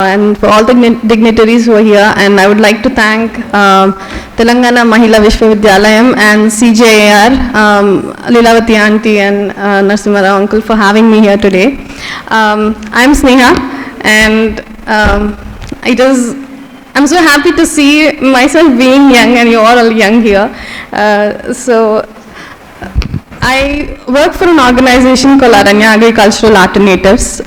and for all the dignitaries who are here. And I would like to thank Telangana Mahila Vishvavidyalayam and CJAR, Lilavati Auntie and Narsimha Rao Uncle for having me here today. I'm Sneha, and I'm so happy to see myself being young and you're all young here. So I work for an organization called Aranya Agricultural Alternatives.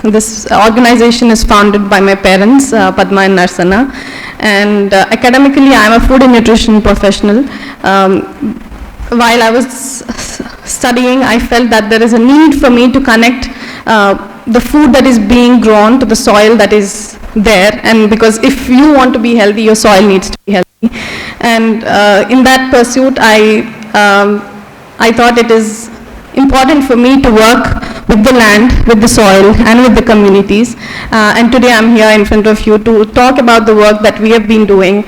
This organization is founded by my parents, Padma and Narsana, and academically I am a food and nutrition professional. While I was studying, I felt that there is a need for me to connect the food that is being grown to the soil that is there, and because if you want to be healthy, your soil needs to be healthy. And in that pursuit, I thought it is important for me to work with the land, with the soil, and with the communities. And today I'm here in front of you to talk about the work that we have been doing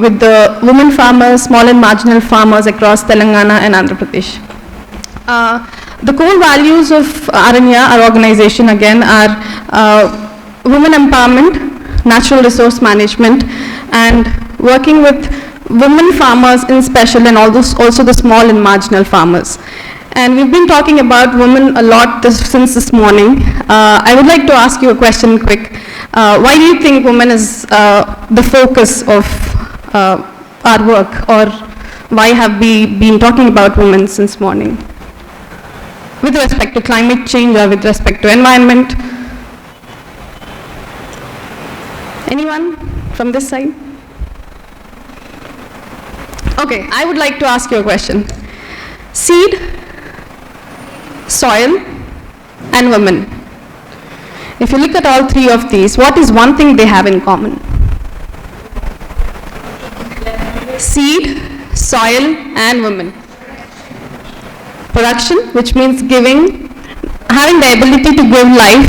with the women farmers, small and marginal farmers across Telangana and Andhra Pradesh. The core values of Aranya, our organization, again, are women empowerment, natural resource management, and working with women farmers in special, and also the small and marginal farmers. And we've been talking about women a lot since this morning. I would like to ask you a question quick. Why do you think women is the focus of our work, or why have we been talking about women since morning? With respect to climate change or with respect to environment? Anyone from this side? Okay, I would like to ask you a question. Seed, soil, and women. If you look at all three of these, what is one thing they have in common? Seed, soil, and women. Production, which means giving, having the ability to give life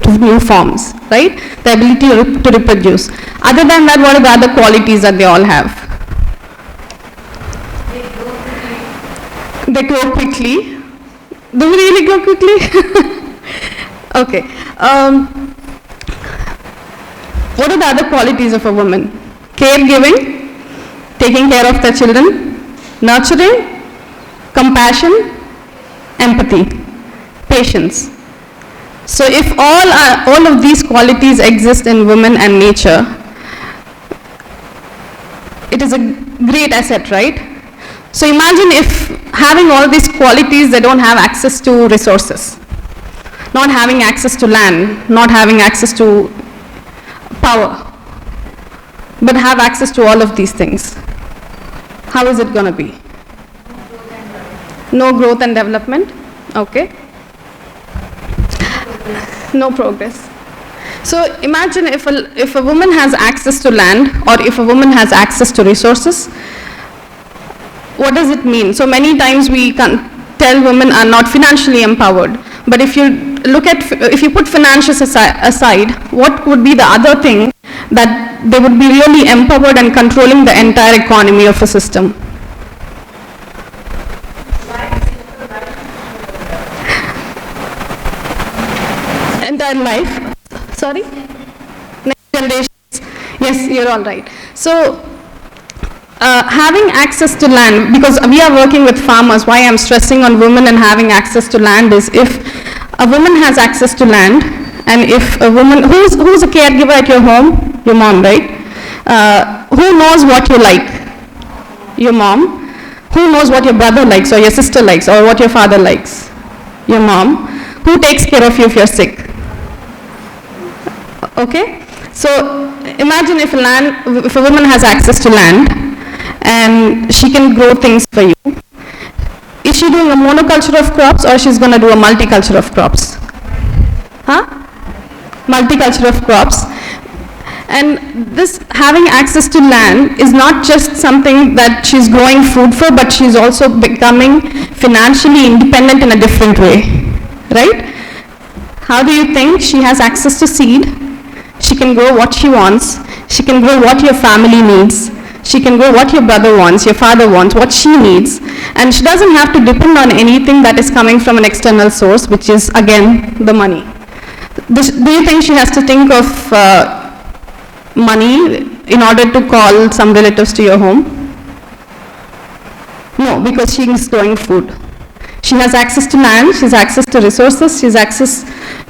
to new forms, right? The ability to reproduce. Other than that, what are the other qualities that they all have? They grow quickly. Do we really grow quickly? Okay. What are the other qualities of a woman? Caregiving, taking care of their children, nurturing, compassion, empathy, patience. So if all of these qualities exist in women and nature, it is a great asset, right? So imagine if having all these qualities, they don't have access to resources, not having access to land, not having access to power, but have access to all of these things. How is it going to be? No growth and development? Okay. No progress. So imagine if a woman has access to land, or if a woman has access to resources, what does it mean? So many times we can tell women are not financially empowered, but if you put finances aside, what would be the other thing that they would be really empowered and controlling the entire economy of a system? Entire life. Sorry? Next generations. Yes, you're all right. So having access to land, because we are working with farmers, why I'm stressing on women and having access to land is, if a woman has access to land, and if a woman, who's a caregiver at your home? Your mom, right? Who knows what you like? Your mom. Who knows what your brother likes, or your sister likes, or what your father likes? Your mom. Who takes care of you if you're sick? Okay? So imagine if a woman has access to land, and she can grow things for you. Is she doing a monoculture of crops, or she's going to do a multiculture of crops? Huh? Multiculture of crops. And this having access to land is not just something that she's growing food for, but she's also becoming financially independent in a different way, right? How do you think she has access to seed? She can grow what she wants. She can grow what your family needs. She can grow what your brother wants, your father wants, what she needs. And she doesn't have to depend on anything that is coming from an external source, which is, again, the money. Do you think she has to think of money in order to call some relatives to your home? No, because she is growing food. She has access to land, she has access to resources, she has access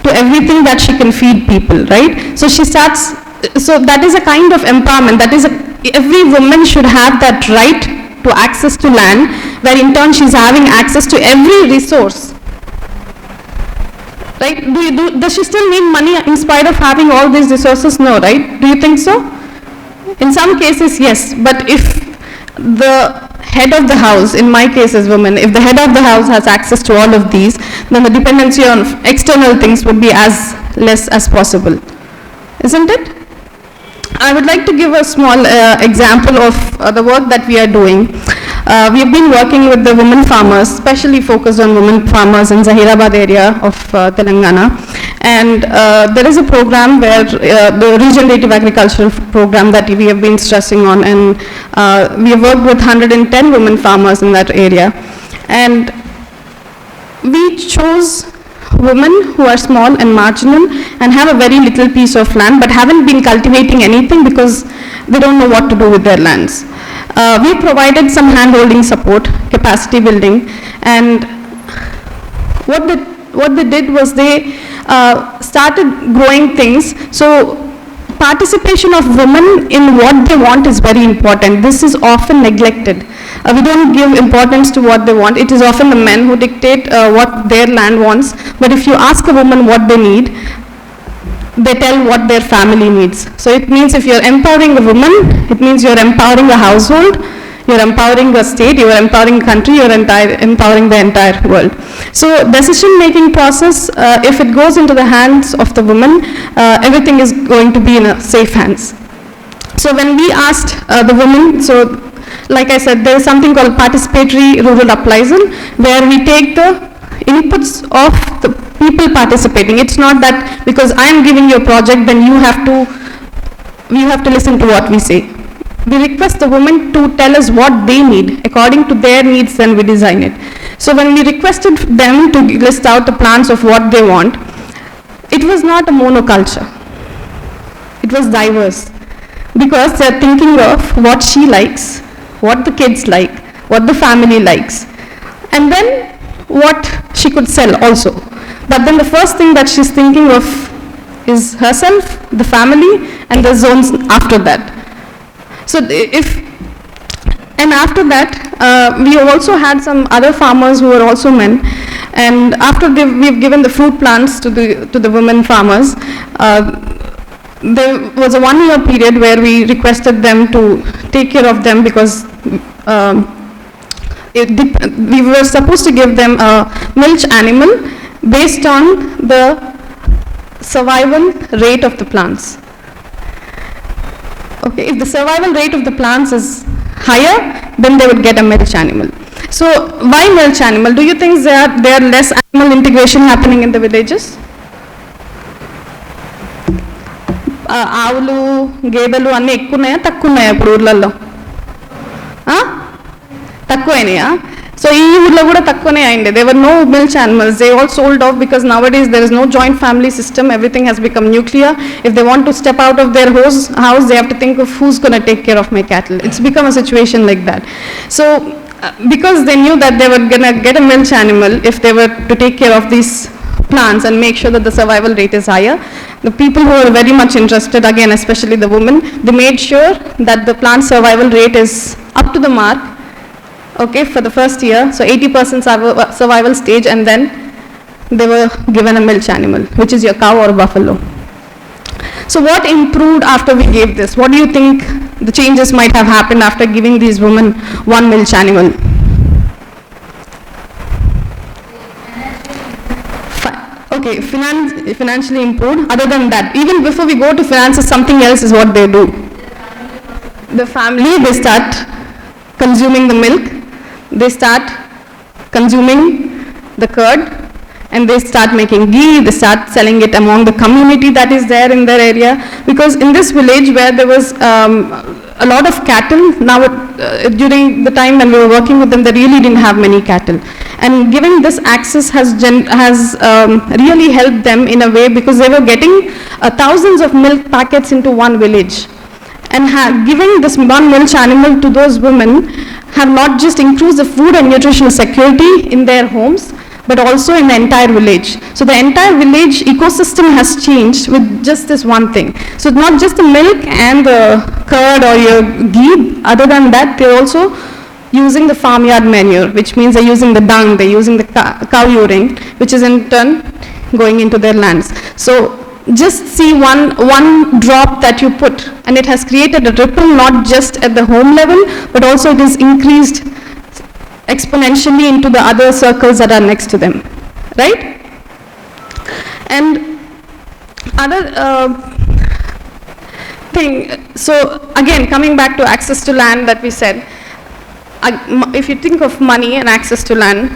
to everything that she can feed people, right? So she starts, so that is a kind of empowerment, every woman should have that right to access to land, where in turn she's having access to every resource. Right? Does she still need money in spite of having all these resources? No, right? Do you think so? In some cases, yes, but if the head of the house, in my case as women, if the head of the house has access to all of these, then the dependency on external things would be as less as possible. Isn't it? I would like to give a small example of the work that we are doing. We have been working with the women farmers, especially focused on women farmers in Hyderabad area of Telangana. And there is a program where the regenerative agricultural program that we have been stressing on, and we have worked with 110 women farmers in that area. And we chose women who are small and marginal and have a very little piece of land but haven't been cultivating anything because they don't know what to do with their lands. We provided some hand-holding support, capacity building, and what they did was they started growing things. So participation of women in what they want is very important. This is often neglected. We don't give importance to what they want. It is often the men who dictate what their land wants. But if you ask a woman what they need, they tell what their family needs. So it means if you're empowering a woman, it means you're empowering a household, you're empowering a state, you're empowering a country, you're empowering the entire world. So decision-making process, if it goes into the hands of the woman, everything is going to be in a safe hands. So when we asked the women, so like I said, there is something called participatory rural uprising, where we take the inputs of the people participating. It's not that because I am giving you a project, then you have to listen to what we say. We request the women to tell us what they need. According to their needs, then we design it. So when we requested them to list out the plans of what they want, it was not a monoculture. It was diverse. Because they're thinking of what she likes, what the kids like, what the family likes, and then what she could sell also. But then the first thing that she's thinking of is herself, the family, and the zones after that. So and after that, we also had some other farmers who were also men, and after we've given the fruit plants to the women farmers, there was a 1-year period where we requested them to take care of them because we were supposed to give them a milch animal based on the survival rate of the plants. Okay, if the survival rate of the plants is higher, then they would get a milch animal. So why milch animal? Do you think there are less animal integration happening in the villages? ఆవులు గేదెలు అన్నీ ఎక్కువ ఉన్నాయా తక్కువ ఉన్నాయా ఇప్పుడు ఊర్లలో తక్కువైనాయా so ఈ ఊర్లో కూడా తక్కువనే అయింది there were no milch animals, they all sold off because nowadays there is no joint family system, everything has become nuclear. If they want to step out of their house they have to think of who's going to take care of my cattle. It's become a situation like that. So because they knew that they were going to get a milch animal if they were to take care of these plants and make sure that the survival rate is higher, the people who are very much interested, again especially the women, they made sure that the plant survival rate is up to the mark, okay, for the first year, so 80% survival stage, and then they were given a milch animal, which is your cow or buffalo. So what improved after we gave this? What do you think the changes might have happened after giving these women one milch animal? Okay, financially improved. Other than that, even before we go to finances, something else is what they do. The family, they start consuming the milk, they start consuming the curd, and they start making ghee, they start selling it among the community that is there in their area. Because in this village where there was a lot of cattle. Now, during the time when we were working with them, they really didn't have many cattle. And giving this access has really helped them in a way, because they were getting thousands of milk packets into one village. And giving this one milk animal to those women have not just increased the food and nutritional security in their homes, but also in the entire village. So the entire village ecosystem has changed with just this one thing. So not just the milk and the curd or your ghee, other than that, they're also using the farmyard manure, which means they're using the dung, they're using the cow urine, which is in turn going into their lands. So just see one drop that you put, and it has created a ripple, not just at the home level, but also it is increased exponentially into the other circles that are next to them, right? And other thing, so again, coming back to access to land that we said, if you think of money and access to land,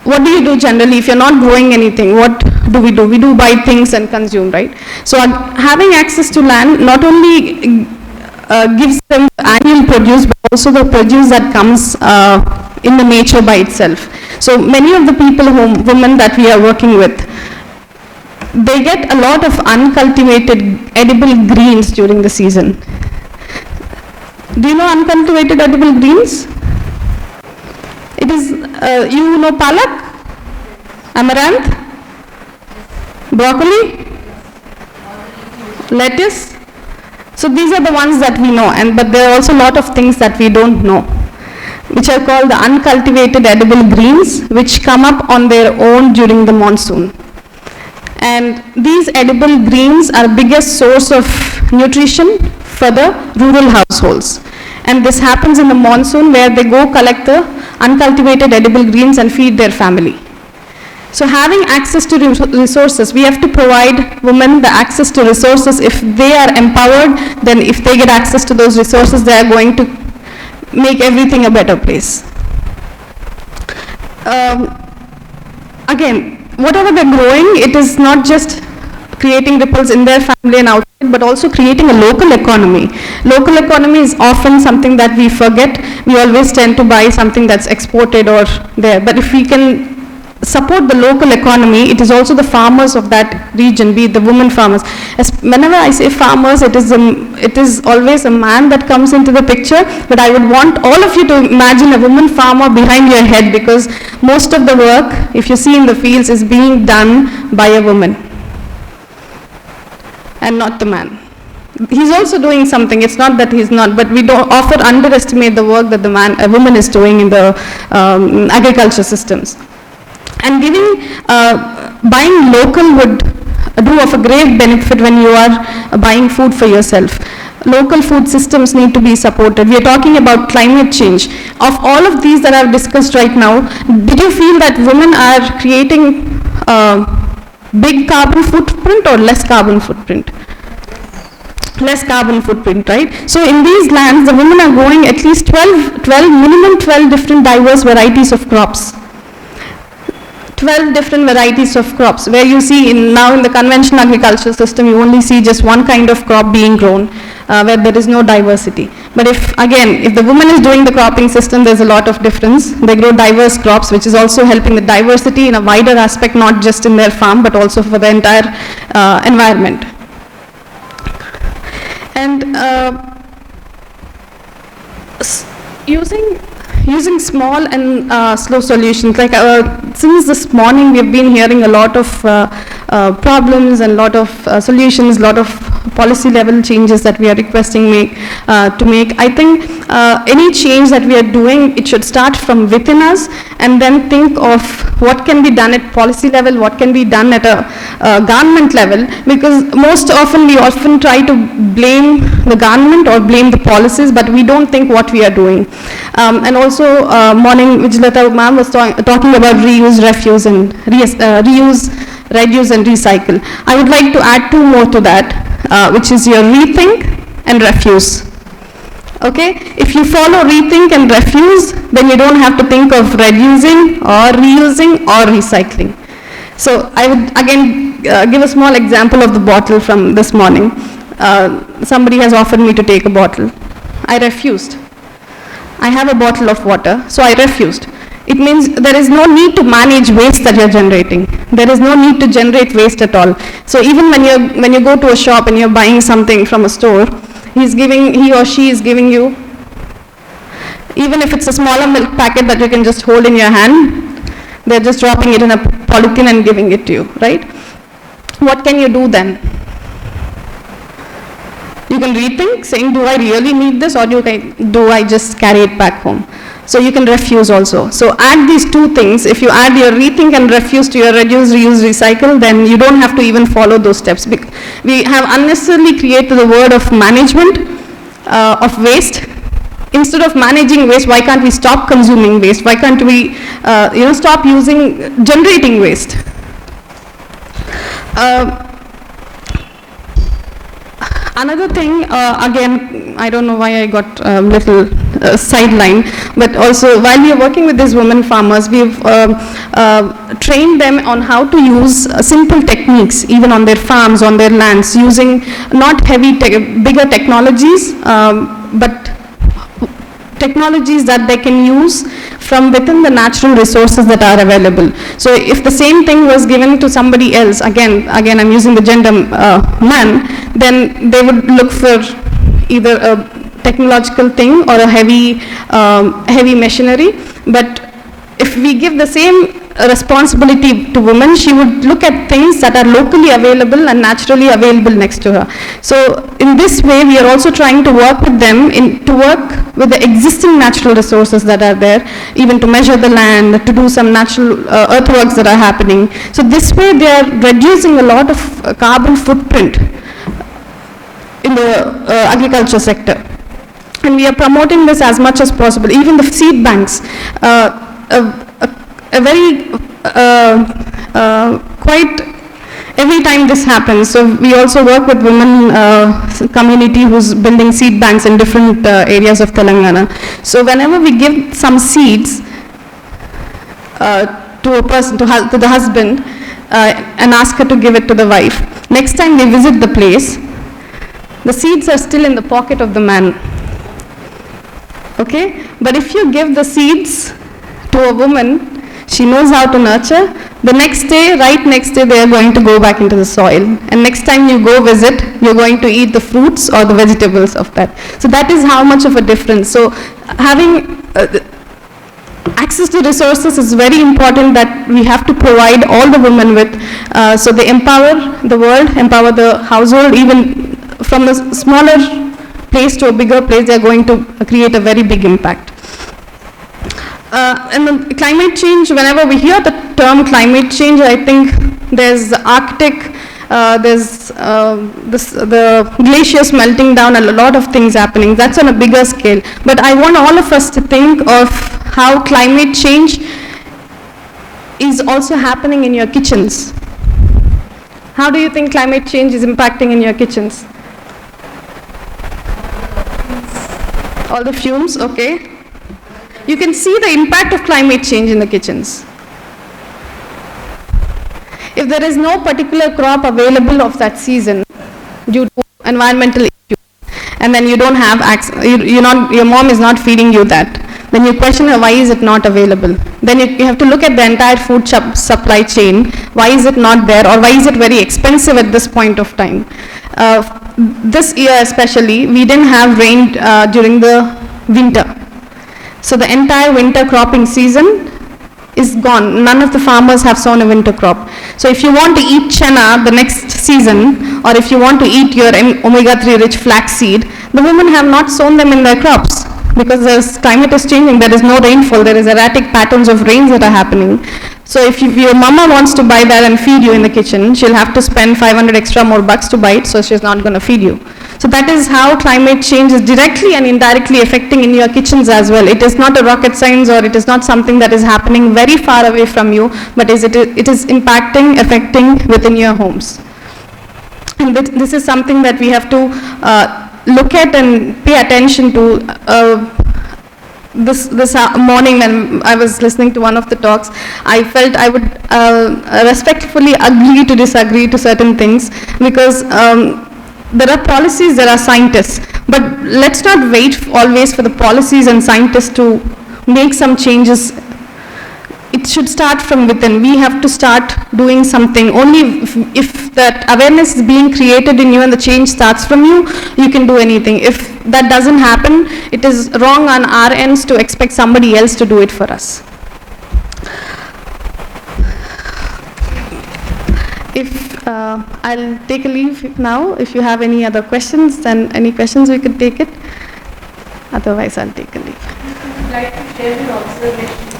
what do you do generally? If you're not growing anything, what do? We do buy things and consume, right? So having access to land not only gives them annual produce, but also the produce that comes in the nature by itself. So many of the people, women that we are working with, they get a lot of uncultivated edible greens during the season. Do you know uncultivated edible greens? It is, you know palak, amaranth, broccoli, lettuce. So these are the ones that we know, but there are also a lot of things that we don't know, which are called the uncultivated edible greens, which come up on their own during the monsoon. And these edible greens are biggest source of nutrition for the rural households. And this happens in the monsoon, where they go collect the uncultivated edible greens and feed their family. So having access to resources, we have to provide women the access to resources. If they are empowered, then if they get access to those resources, they are going to make everything a better place. Again, whatever they're growing, it is not just creating ripples in their family and outside, but also creating a local economy. Local economy is often something that we forget. We always tend to buy something that's exported or there. But if we can support the local economy, it is also the farmers of that region, be it the women farmers. Whenever I say farmers, it is always a man that comes into the picture, but I would want all of you to imagine a woman farmer behind your head, because most of the work, if you see in the fields, is being done by a woman and not the man. He's also doing something, it's not that he's not, but we don't often underestimate the work that a woman is doing in the agriculture systems. And buying local would do of a great benefit when you are buying food for yourself. Local food systems need to be supported. We are talking about climate change. Of all of these that I've discussed right now, did you feel that women are creating big carbon footprint or less carbon footprint? Less carbon footprint, right? So in these lands, the women are growing at least minimum 12 different diverse varieties of crops. 12 different varieties of crops, where you see now in the conventional agricultural system, you only see just one kind of crop being grown, where there is no diversity. But if the woman is doing the cropping system, there's a lot of difference. They grow diverse crops, which is also helping the diversity in a wider aspect, not just in their farm, but also for the entire environment. And using small and slow solutions, like since this morning we've been hearing a lot of problems and a lot of solutions, a lot of policy level changes that we are requesting to make. I think any change that we are doing, it should start from within us, and then think of what can be done at policy level, what can be done at a government level, because most often we often try to blame the government or blame the policies, but we don't think what we are doing. And also morning Vijayalata ma'am was talking about reuse, refuse and reuse, reduce and recycle. I would like to add two more to that, which is your rethink and refuse. Okay, if you follow rethink and refuse, then you don't have to think of reducing or reusing or recycling. So I would again give a small example of the bottle from this morning. Somebody has offered me to take a bottle. I refused. I have a bottle of water, so I refused. It means there is no need to manage waste that you're generating. There is no need to generate waste at all. So even when you go to a shop and you're buying something from a store, he or she is giving you, even if it's a smaller milk packet that you can just hold in your hand, they're just dropping it in a polythene and giving it to you, right? What can you do then? You can rethink, saying, do I really need this, or do I just carry it back home? So you can refuse also. So add these two things. If you add your rethink and refuse to your reduce, reuse, recycle, then you don't have to even follow those steps. We have unnecessarily created the word of management of waste. Instead of managing waste, why can't we stop consuming waste? Why can't we stop generating waste? Another thing, again, I don't know why I got a little sidelined, but also while we are working with these women farmers, we've trained them on how to use simple techniques, even on their farms, on their lands, using not bigger technologies, but technologies that they can use from within the natural resources that are available. So if the same thing was given to somebody else, again I'm using the gender man, then they would look for either a technological thing or a heavy machinery. But if we give the same responsibility to women, she would look at things that are locally available and naturally available next to her. So in this way, we are also trying to work with them to work with the existing natural resources that are there, even to measure the land, to do some natural earthworks that are happening. So this way, they are reducing a lot of carbon footprint in the agriculture sector. And we are promoting this as much as possible. Even the seed banks, quite every time this happens. So we also work with women community who's building seed banks in different areas of Telangana. So whenever we give some seeds to a person, to the husband, and ask her to give it to the wife, next time they visit the place, the seeds are still in the pocket of the man. Okay? But if you give the seeds to a woman, she knows how to nurture. The next day, right next day, they are going to go back into the soil. And next time you go visit, you're going to eat the fruits or the vegetables of that. So that is how much of a difference. So having access to resources is very important, that we have to provide all the women with. So they empower the world, empower the household, even from a smaller place to a bigger place, they are going to create a very big impact. And the climate change, whenever we hear the term climate change, I think there's the Arctic, there's the glaciers melting down, and a lot of things happening. That's on a bigger scale. But I want all of us to think of how climate change is also happening in your kitchens. How do you think climate change is impacting in your kitchens? All the fumes, okay. You can see the impact of climate change in the kitchens. If there is no particular crop available of that season due to environmental issues, and then you don't have access, your mom is not feeding you that, then you question her, why is it not available? Then you have to look at the entire food supply chain. Why is it not there, or why is it very expensive at this point of time? This year especially, we didn't have rain during the winter. So the entire winter cropping season is gone. None of the farmers have sown a winter crop. So if you want to eat chana the next season, or if you want to eat your omega-3 rich flaxseed, the women have not sown them in their crops, because the climate is changing. There is no rainfall. There is erratic patterns of rains that are happening. So if your mama wants to buy that and feed you in the kitchen, she'll have to spend 500 extra more bucks to buy it, so she's not going to feed you. So that is how climate change is directly and indirectly affecting in your kitchens as well. It is not a rocket science, or it is not something that is happening very far away from you, but it is impacting, affecting within your homes. And this is something that we have to look at and pay attention to. This morning when I was listening to one of the talks, I felt I would respectfully agree to disagree to certain things, because there are policies, there are scientists, But let's not wait always for the policies and scientists to make some changes. It should start from within. We have to start doing something. Only if that awareness is being created in you and the change starts from you, you can do anything. If that doesn't happen, it is wrong on our ends to expect somebody else to do it for us. If I'll take a leave now. If you have any other questions, then any questions we could take it. Otherwise, I'll take a leave. I would like to share your observation.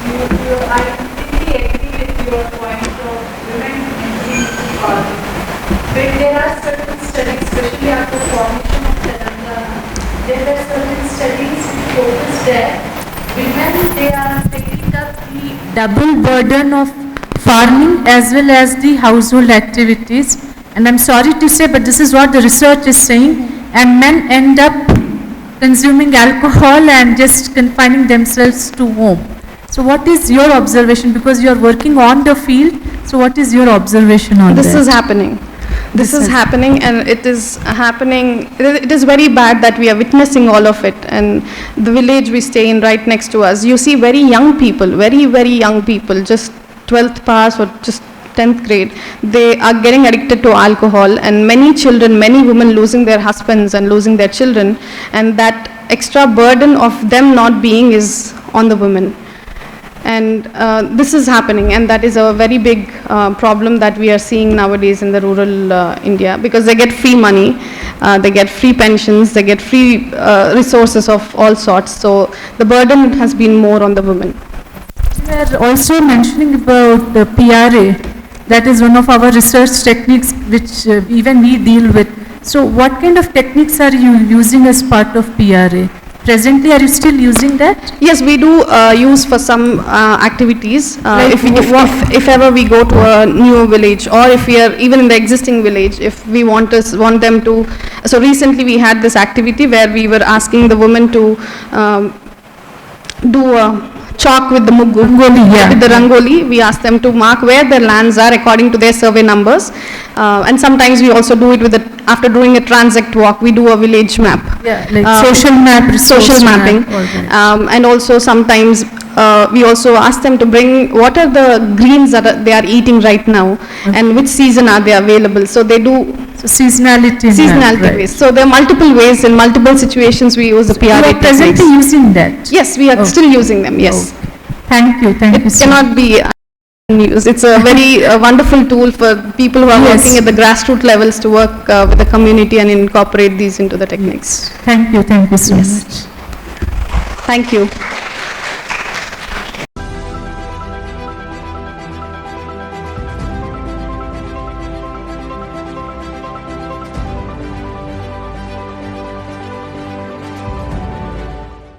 I completely agree with your point of women entering the parliament. But there are certain studies, especially after the formation of Telangana, there are certain studies which focus that women, they are taking up the double burden of farming as well as the household activities. And I'm sorry to say, but this is what the research is saying, and men end up consuming alcohol and just confining themselves to home. So what is your observation? Because you are working on the field, so what is your observation on This that? is happening. This is happening, and it is happening. It is very bad that we are witnessing all of it. And the village we stay in right next to us, you see very young people, very, very young people, just 12th pass or just 10th grade, they are getting addicted to alcohol, and many children, many women losing their husbands and losing their children, and that extra burden of them not being is on the women. And this is happening, and that is a very big problem that we are seeing nowadays in the rural India, because they get free money, they get free pensions, they get free resources of all sorts, so the burden has been more on the women. We are also mentioning about the PRA. That is one of our research techniques which even we deal with. So what kind of techniques are you using as part of PRA? Presently, are you still using that? Yes, we do use for some activities. If ever we go to a new village, or if we are even in the existing village, if we want them to. So recently we had this activity where we were asking the women to do a chalk with the with the rangoli. We ask them to mark where their lands are according to their survey numbers, and sometimes we also do it with after doing a transect walk, we do a village map. Yeah, like social mapping. And also sometimes we also ask them to bring what are the greens that they are eating right now, and which season are they available. So they do seasonality based. So there are multiple ways, in multiple situations we use the PRA. You are presently using that? Yes, we are still using them, yes. Thank you. It cannot be used. It's a very wonderful tool for people who are working at the grassroots levels to work with the community and incorporate these into the techniques. Thank you so much. Thank you.